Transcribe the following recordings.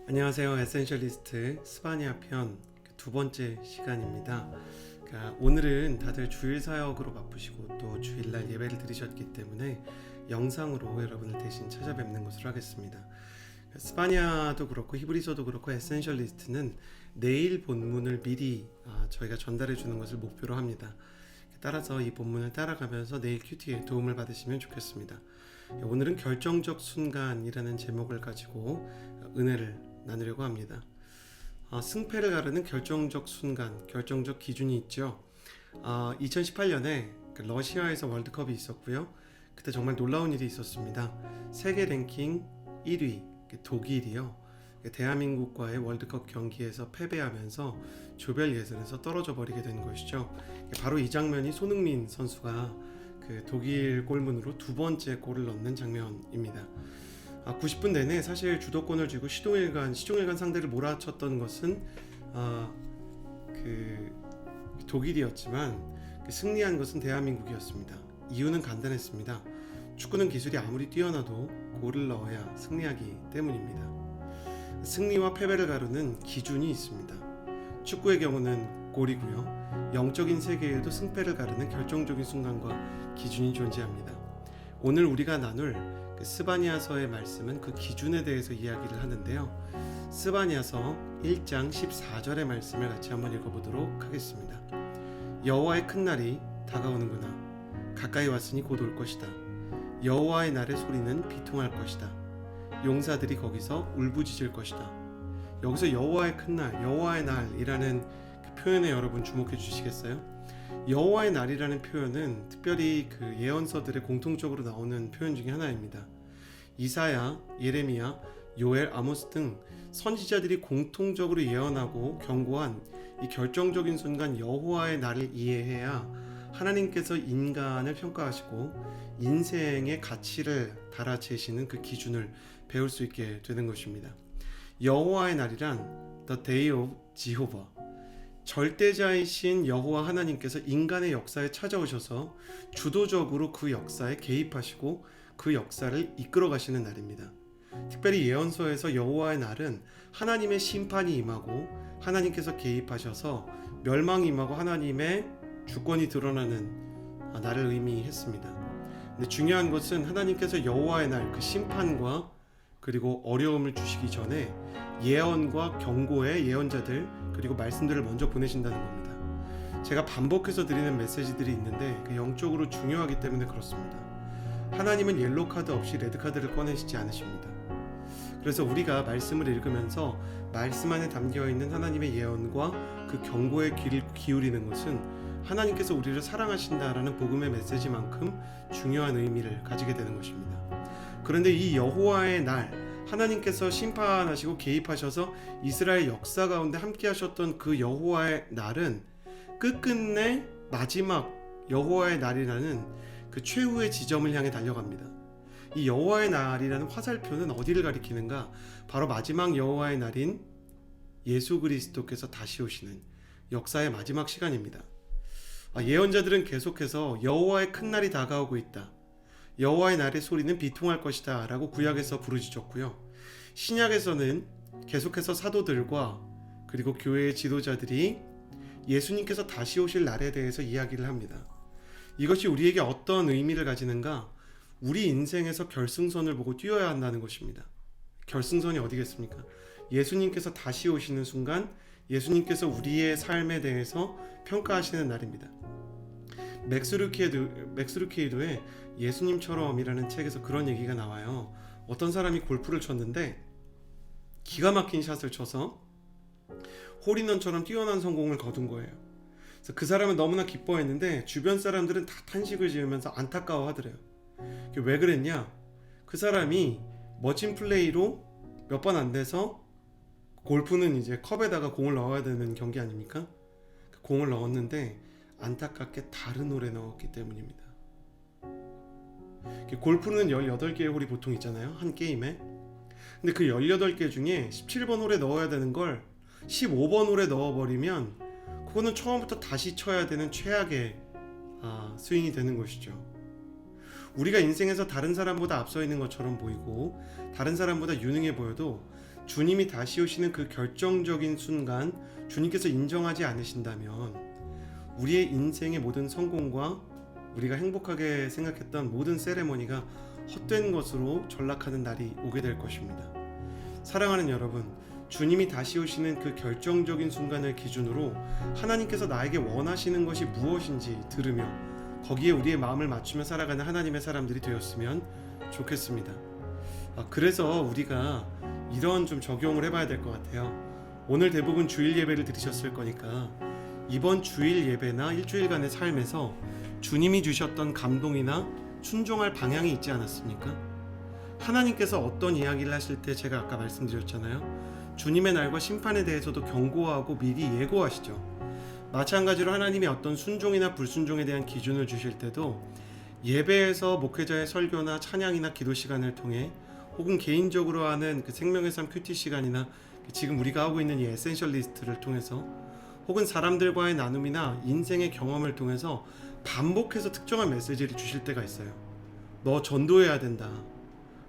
안녕하세요. 에센셜리스트 스바냐 편 두 번째 시간입니다. 오늘은 다들 주일 사역으로 바쁘시고 또 주일날 예배를 드리셨기 때문에 영상으로 여러분을 대신 찾아뵙는 것으로 하겠습니다. 스바냐도 그렇고 히브리서도 그렇고 에센셜리스트는 내일 본문을 미리 저희가 전달해 주는 것을 목표로 합니다. 따라서 이 본문을 따라가면서 내일 큐티에 도움을 받으시면 좋겠습니다. 오늘은 결정적 순간이라는 제목을 가지고 은혜를 나누려고 합니다. 승패를 가르는 결정적 순간, 결정적 기준이 있죠. 2018년에 러시아에서 월드컵이 있었고요. 그때 정말 놀라운 일이 있었습니다. 세계 랭킹 1위 독일이요, 대한민국과의 월드컵 경기에서 패배하면서 조별 예선에서 떨어져 버리게 된 것이죠. 바로 이 장면이 손흥민 선수가 독일 골문으로 두 번째 골을 넣는 장면입니다. 90분 내내 사실 주도권을 쥐고 시종일관 상대를 몰아쳤던 것은 독일이었지만 승리한 것은 대한민국이었습니다. 이유는 간단했습니다. 축구는 기술이 아무리 뛰어나도 골을 넣어야 승리하기 때문입니다. 승리와 패배를 가르는 기준이 있습니다. 축구의 경우는 골이고요. 영적인 세계에도 승패를 가르는 결정적인 순간과 기준이 존재합니다. 오늘 우리가 나눌 스바냐서의 말씀은 그 기준에 대해서 이야기를 하는데요. 스바냐서 1장 14절의 말씀을 같이 한번 읽어보도록 하겠습니다. 여호와의 큰 날이 다가오는구나. 가까이 왔으니 곧 올 것이다. 여호와의 날의 소리는 비통할 것이다. 용사들이 거기서 울부짖을 것이다. 여기서 여호와의 큰 날, 여호와의 날이라는 그 표현에 여러분 주목해 주시겠어요? 여호와의 날이라는 표현은 특별히 그 예언서들의 공통적으로 나오는 표현 중에 하나입니다. 이사야, 예레미야, 요엘, 아모스 등 선지자들이 공통적으로 예언하고 경고한 이 결정적인 순간 여호와의 날을 이해해야 하나님께서 인간을 평가하시고 인생의 가치를 달아재시는 그 기준을 배울 수 있게 되는 것입니다. 여호와의 날이란 The Day of Jehovah, 절대자이신 여호와 하나님께서 인간의 역사에 찾아오셔서 주도적으로 그 역사에 개입하시고 그 역사를 이끌어 가시는 날입니다. 특별히 예언서에서 여호와의 날은 하나님의 심판이 임하고 하나님께서 개입하셔서 멸망이 임하고 하나님의 주권이 드러나는 날을 의미했습니다. 근데 중요한 것은 하나님께서 여호와의 날, 그 심판과 그리고 어려움을 주시기 전에 예언과 경고의 예언자들 그리고 말씀들을 먼저 보내신다는 겁니다. 제가 반복해서 드리는 메시지들이 있는데 영적으로 중요하기 때문에 그렇습니다. 하나님은 옐로우 카드 없이 레드 카드를 꺼내시지 않으십니다. 그래서 우리가 말씀을 읽으면서 말씀 안에 담겨있는 하나님의 예언과 그 경고의 귀를 기울이는 것은 하나님께서 우리를 사랑하신다라는 복음의 메시지만큼 중요한 의미를 가지게 되는 것입니다. 그런데 이 여호와의 날, 하나님께서 심판하시고 개입하셔서 이스라엘 역사 가운데 함께 하셨던 그 여호와의 날은 끝끝내 마지막 여호와의 날이라는 그 최후의 지점을 향해 달려갑니다. 이 여호와의 날이라는 화살표는 어디를 가리키는가? 바로 마지막 여호와의 날인 예수 그리스도께서 다시 오시는 역사의 마지막 시간입니다. 예언자들은 계속해서 여호와의 큰 날이 다가오고 있다, 여호와의 날의 소리는 비통할 것이다 라고 구약에서 부르짖었고요. 신약에서는 계속해서 사도들과 그리고 교회의 지도자들이 예수님께서 다시 오실 날에 대해서 이야기를 합니다. 이것이 우리에게 어떤 의미를 가지는가? 우리 인생에서 결승선을 보고 뛰어야 한다는 것입니다. 결승선이 어디겠습니까? 예수님께서 다시 오시는 순간 예수님께서 우리의 삶에 대해서 평가하시는 날입니다. 맥스 루케이도의 예수님처럼이라는 책에서 그런 얘기가 나와요. 어떤 사람이 골프를 쳤는데 기가 막힌 샷을 쳐서 홀인원처럼 뛰어난 성공을 거둔 거예요. 그래서 그 사람은 너무나 기뻐했는데 주변 사람들은 다 탄식을 지으면서 안타까워하더래요. 왜 그랬냐? 그 사람이 멋진 플레이로 몇 번 안 돼서, 골프는 이제 컵에다가 공을 넣어야 되는 경기 아닙니까? 공을 넣었는데 안타깝게 다른 홀에 넣었기 때문입니다. 골프는 18개의 홀이 보통 있잖아요, 한 게임에. 근데 그 18개 중에 17번 홀에 넣어야 되는 걸 15번 홀에 넣어버리면 그거는 처음부터 다시 쳐야 되는 최악의 스윙이 되는 것이죠. 우리가 인생에서 다른 사람보다 앞서 있는 것처럼 보이고 다른 사람보다 유능해 보여도 주님이 다시 오시는 그 결정적인 순간 주님께서 인정하지 않으신다면 우리의 인생의 모든 성공과 우리가 행복하게 생각했던 모든 세레머니가 헛된 것으로 전락하는 날이 오게 될 것입니다. 사랑하는 여러분, 주님이 다시 오시는 그 결정적인 순간을 기준으로 하나님께서 나에게 원하시는 것이 무엇인지 들으며 거기에 우리의 마음을 맞추며 살아가는 하나님의 사람들이 되었으면 좋겠습니다. 그래서 우리가 이런 좀 적용을 해봐야 될 것 같아요. 오늘 대부분 주일 예배를 들으셨을 거니까 이번 주일 예배나 일주일간의 삶에서 주님이 주셨던 감동이나 순종할 방향이 있지 않았습니까? 하나님께서 어떤 이야기를 하실 때 제가 아까 말씀드렸잖아요. 주님의 날과 심판에 대해서도 경고하고 미리 예고하시죠. 마찬가지로 하나님이 어떤 순종이나 불순종에 대한 기준을 주실 때도 예배에서 목회자의 설교나 찬양이나 기도 시간을 통해 혹은 개인적으로 하는 그 생명의 삶 큐티 시간이나 지금 우리가 하고 있는 이 에센셜 리스트를 통해서 혹은 사람들과의 나눔이나 인생의 경험을 통해서 반복해서 특정한 메시지를 주실 때가 있어요. 너 전도해야 된다.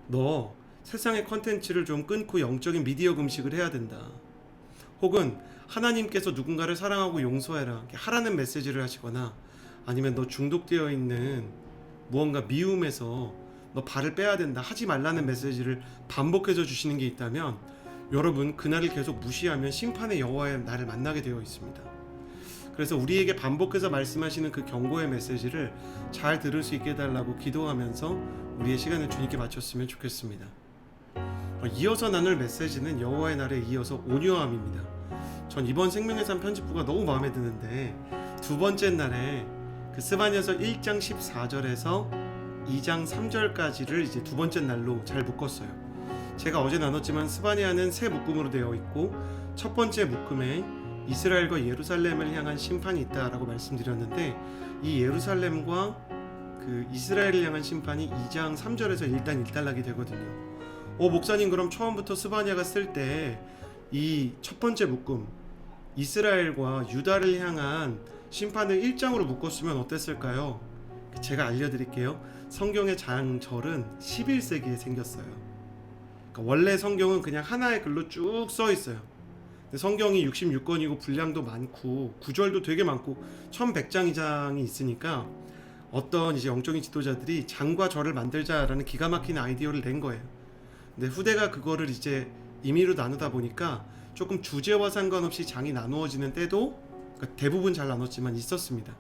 너 세상의 컨텐츠를 좀 끊고 영적인 미디어 금식을 해야 된다. 혹은 하나님께서 누군가를 사랑하고 용서해라 하라는 메시지를 하시거나 아니면 너 중독되어 있는 무언가 미움에서 너 발을 빼야 된다 하지 말라는 메시지를 반복해서 주시는 게 있다면 여러분 그날을 계속 무시하면 심판의 여호와의 날을 만나게 되어 있습니다. 그래서 우리에게 반복해서 말씀하시는 그 경고의 메시지를 잘 들을 수 있게 해달라고 기도하면서 우리의 시간을 주님께 바쳤으면 좋겠습니다. 이어서 나눌 메시지는 여호와의 날에 이어서 온유함입니다. 전 이번 생명의 삶 편집부가 너무 마음에 드는데 두 번째 날에 그 스바냐서 1장 14절에서 2장 3절까지를 이제 두 번째 날로 잘 묶었어요. 제가 어제 나눴지만 스바냐는 세 묶음으로 되어 있고 첫 번째 묶음에 이스라엘과 예루살렘을 향한 심판이 있다라고 말씀드렸는데 이 예루살렘과 그 이스라엘을 향한 심판이 2장 3절에서 일단 일단락이 되거든요. 목사님 그럼 처음부터 스바냐가 쓸 때 이 첫 번째 묶음 이스라엘과 유다를 향한 심판을 1장으로 묶었으면 어땠을까요? 제가 알려드릴게요. 성경의 장절은 11세기에 생겼어요. 그러니까 원래 성경은 그냥 하나의 글로 쭉 써 있어요. 성경이 66권이고 분량도 많고 구절도 되게 많고 1100장 이상이 있으니까 어떤 이제 영적인 지도자들이 장과 절을 만들자라는 기가 막힌 아이디어를 낸 거예요. 근데 후대가 그거를 이제 임의로 나누다 보니까 조금 주제와 상관없이 장이 나누어지는 때도 그러니까 대부분 잘 나눴지만 있었습니다.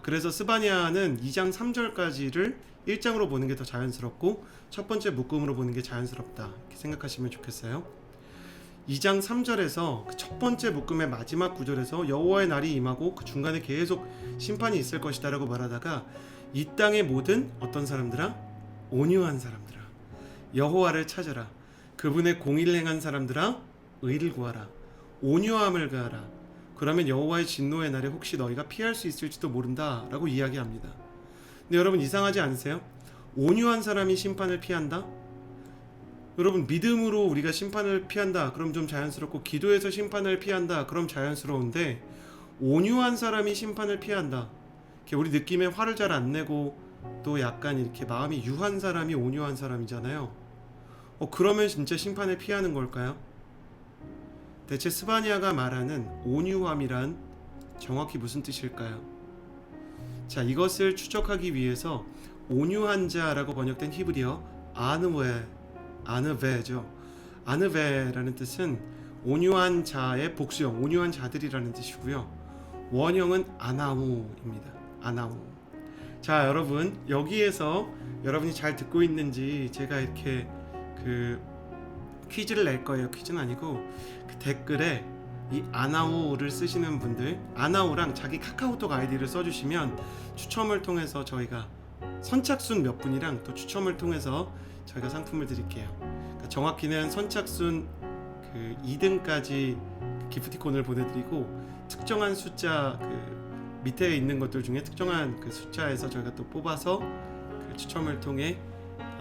그래서 스바냐는 2장 3절까지를 1장으로 보는 게 더 자연스럽고 첫 번째 묶음으로 보는 게 자연스럽다 이렇게 생각하시면 좋겠어요. 2장 3절에서 그 첫 번째 묶음의 마지막 구절에서 여호와의 날이 임하고 그 중간에 계속 심판이 있을 것이다 라고 말하다가 이 땅의 모든 어떤 사람들아 온유한 사람들아 여호와를 찾아라 그분의 공의를 행한 사람들아 의를 구하라 온유함을 가하라 그러면 여호와의 진노의 날에 혹시 너희가 피할 수 있을지도 모른다 라고 이야기합니다. 근데 여러분 이상하지 않으세요? 온유한 사람이 심판을 피한다? 여러분 믿음으로 우리가 심판을 피한다 그럼 좀 자연스럽고 기도에서 심판을 피한다 그럼 자연스러운데 온유한 사람이 심판을 피한다 우리 느낌에 화를 잘 안 내고 또 약간 이렇게 마음이 유한 사람이 온유한 사람이잖아요. 그러면 진짜 심판을 피하는 걸까요? 대체 스바냐가 말하는 온유함이란 정확히 무슨 뜻일까요? 자, 이것을 추적하기 위해서 온유한 자라고 번역된 히브리어 아느베죠. 아느베라는 뜻은 온유한 자의 복수형, 온유한 자들이라는 뜻이고요. 원형은 아나우입니다. 아나우. 자, 여러분 여기에서 여러분이 잘 듣고 있는지 제가 이렇게 그 퀴즈를 낼 거예요. 퀴즈는 아니고 그 댓글에 이 아나우를 쓰시는 분들 아나우랑 자기 카카오톡 아이디를 써주시면 추첨을 통해서 저희가 선착순 몇 분이랑 또 추첨을 통해서 저희가 상품을 드릴게요. 그러니까 정확히는 선착순 그 2등까지 기프티콘을 보내드리고 특정한 숫자 그 밑에 있는 것들 중에 특정한 그 숫자에서 저희가 또 뽑아서 그 추첨을 통해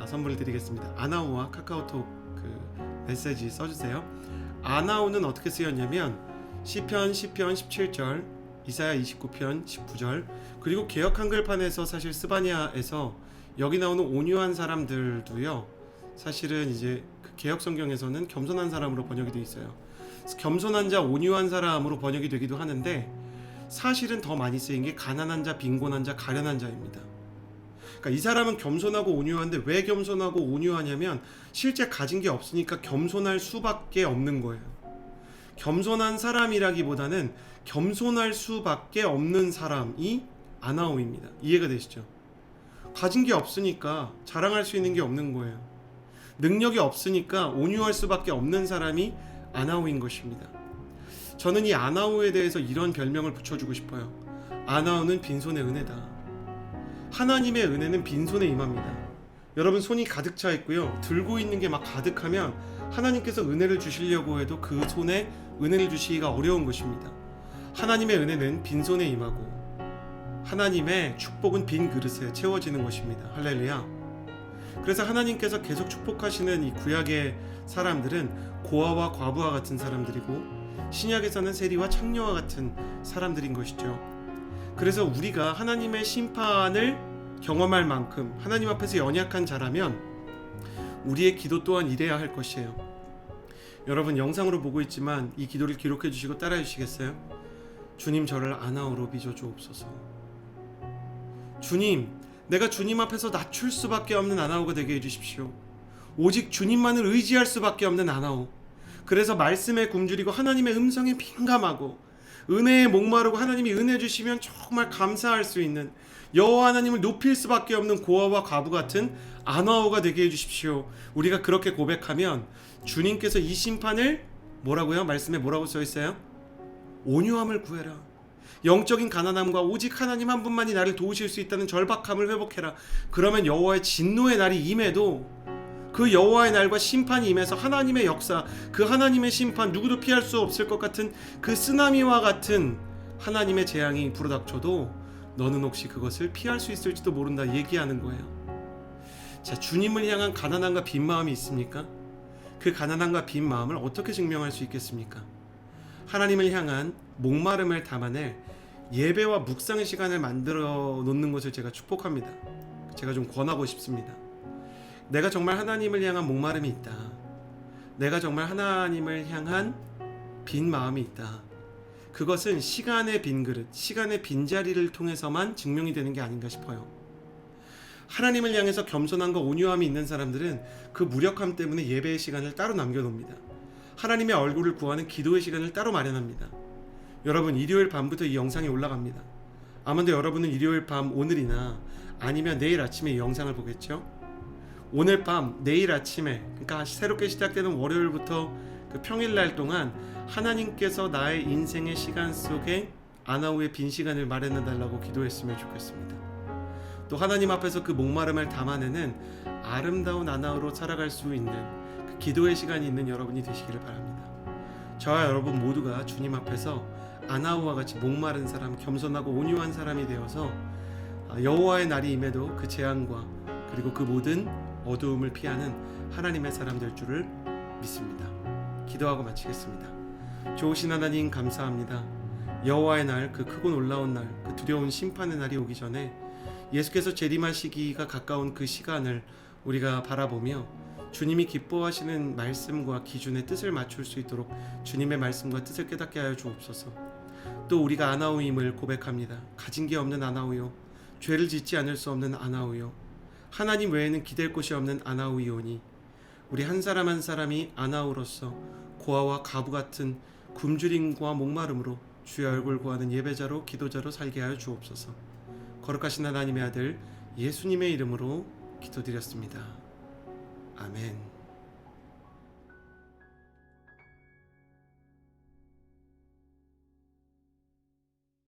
선물을 드리겠습니다. 아나우와 카카오톡 그 메시지 써주세요. 아나우는 어떻게 쓰였냐면 시편 17절 이사야 29편 19절 그리고 개역 한글판에서 사실 스바냐에서 여기 나오는 온유한 사람들도요 사실은 이제 그 개역 성경에서는 겸손한 사람으로 번역이 되어 있어요. 겸손한 자, 온유한 사람으로 번역이 되기도 하는데 사실은 더 많이 쓰인 게 가난한 자, 빈곤한 자, 가련한 자입니다. 그러니까 이 사람은 겸손하고 온유한데 왜 겸손하고 온유하냐면 실제 가진 게 없으니까 겸손할 수밖에 없는 거예요. 겸손한 사람이라기보다는 겸손할 수밖에 없는 사람이 아나오입니다. 이해가 되시죠? 가진 게 없으니까 자랑할 수 있는 게 없는 거예요. 능력이 없으니까 온유할 수밖에 없는 사람이 아나오인 것입니다. 저는 이 아나오에 대해서 이런 별명을 붙여주고 싶어요. 아나오는 빈손의 은혜다. 하나님의 은혜는 빈손에 임합니다. 여러분 손이 가득 차 있고요. 들고 있는 게 막 가득하면 하나님께서 은혜를 주시려고 해도 그 손에 은혜를 주시기가 어려운 것입니다. 하나님의 은혜는 빈손에 임하고 하나님의 축복은 빈 그릇에 채워지는 것입니다. 할렐루야. 그래서 하나님께서 계속 축복하시는 이 구약의 사람들은 고아와 과부와 같은 사람들이고 신약에서는 세리와 창녀와 같은 사람들인 것이죠. 그래서 우리가 하나님의 심판을 경험할 만큼 하나님 앞에서 연약한 자라면 우리의 기도 또한 이래야 할 것이에요. 여러분 영상으로 보고 있지만 이 기도를 기록해 주시고 따라해 주시겠어요? 주님 저를 아나오로 빚어 주옵소서. 주님, 내가 주님 앞에서 낮출 수밖에 없는 아나오가 되게 해주십시오. 오직 주님만을 의지할 수밖에 없는 아나오. 그래서 말씀에 굶주리고 하나님의 음성에 민감하고 은혜에 목마르고 하나님이 은혜 주시면 정말 감사할 수 있는 여호와 하나님을 높일 수밖에 없는 고아와 과부 같은 아나오가 되게 해주십시오. 우리가 그렇게 고백하면 주님께서 이 심판을 뭐라고요? 말씀에 뭐라고 써 있어요? 온유함을 구해라. 영적인 가난함과 오직 하나님 한 분만이 나를 도우실 수 있다는 절박함을 회복해라. 그러면 여호와의 진노의 날이 임해도 그 여호와의 날과 심판이 임해서 하나님의 역사, 그 하나님의 심판, 누구도 피할 수 없을 것 같은 그 쓰나미와 같은 하나님의 재앙이 불어닥쳐도 너는 혹시 그것을 피할 수 있을지도 모른다 얘기하는 거예요. 자, 주님을 향한 가난함과 빈 마음이 있습니까? 그 가난함과 빈 마음을 어떻게 증명할 수 있겠습니까? 하나님을 향한 목마름을 담아낼 예배와 묵상의 시간을 만들어 놓는 것을 제가 축복합니다. 제가 좀 권하고 싶습니다. 내가 정말 하나님을 향한 목마름이 있다. 내가 정말 하나님을 향한 빈 마음이 있다. 그것은 시간의 빈 그릇, 시간의 빈자리를 통해서만 증명이 되는 게 아닌가 싶어요. 하나님을 향해서 겸손함과 온유함이 있는 사람들은 그 무력함 때문에 예배의 시간을 따로 남겨놓습니다. 하나님의 얼굴을 구하는 기도의 시간을 따로 마련합니다. 여러분 일요일 밤부터 이 영상이 올라갑니다. 아마도 여러분은 일요일 밤 오늘이나 아니면 내일 아침에 이 영상을 보겠죠. 오늘 밤 내일 아침에 그러니까 새롭게 시작되는 월요일부터 그 평일날 동안 하나님께서 나의 인생의 시간 속에 아나우의 빈 시간을 마련해 달라고 기도했으면 좋겠습니다. 또 하나님 앞에서 그 목마름을 담아내는 아름다운 아나우로 살아갈 수 있는 그 기도의 시간이 있는 여러분이 되시기를 바랍니다. 저와 여러분 모두가 주님 앞에서 아나우와 같이 목마른 사람, 겸손하고 온유한 사람이 되어서 여호와의 날이 임해도 그 재앙과 그리고 그 모든 어두움을 피하는 하나님의 사람 될 줄을 믿습니다. 기도하고 마치겠습니다. 좋으신 하나님 감사합니다. 여호와의 날, 그 크고 놀라운 날, 그 두려운 심판의 날이 오기 전에 예수께서 재림하시기가 가까운 그 시간을 우리가 바라보며 주님이 기뻐하시는 말씀과 기준의 뜻을 맞출 수 있도록 주님의 말씀과 뜻을 깨닫게 하여 주옵소서. 또 우리가 아나우임을 고백합니다. 가진 게 없는 아나우요, 죄를 짓지 않을 수 없는 아나우요, 하나님 외에는 기댈 곳이 없는 아나우이오니 우리 한 사람 한 사람이 아나우로서 고아와 가부 같은 굶주림과 목마름으로 주의 얼굴 구하는 예배자로 기도자로 살게 하여 주옵소서. 거룩하신 하나님의 아들 예수님의 이름으로 기도드렸습니다. 아멘.